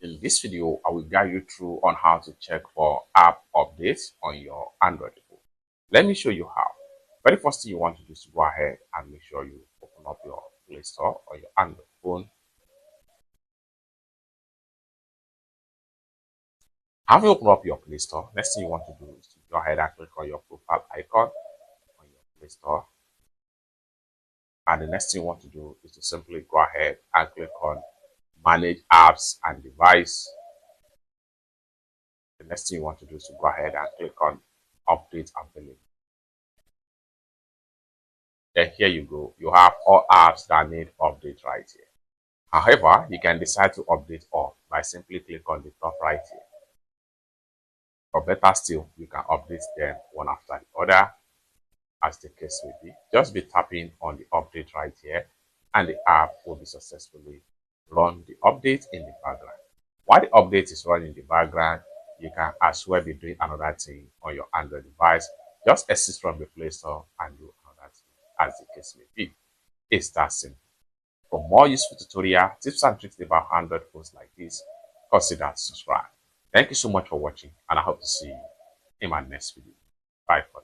In this video, I will guide you through on how to check for app updates on your Android phone. Let me show you how. Very first thing you want to do is to go ahead and make sure you open up your Play Store on your Android phone. Having opened up your Play Store, next thing you want to do is to go ahead and click on your profile icon on your Play Store. And the next thing you want to do is to simply go ahead and click on Manage Apps and Device. The next thing you want to do is to go ahead and click on Update Available. Then here you go. You have all apps that need update right here. However, you can decide to update all by simply click on the top right here. Or better still, you can update them one after the other, as the case may be. Just be tapping on the update right here, and the app will be successfully run the update in the background. While the update is running in the background, you can as well be doing another thing on your Android device. Just exit from the Play Store and do another thing, as the case may be. It's that simple. For more useful tutorial, tips and tricks about Android phones like this, consider subscribe. Thank you so much for watching, and I hope to see you in my next video. Bye for now.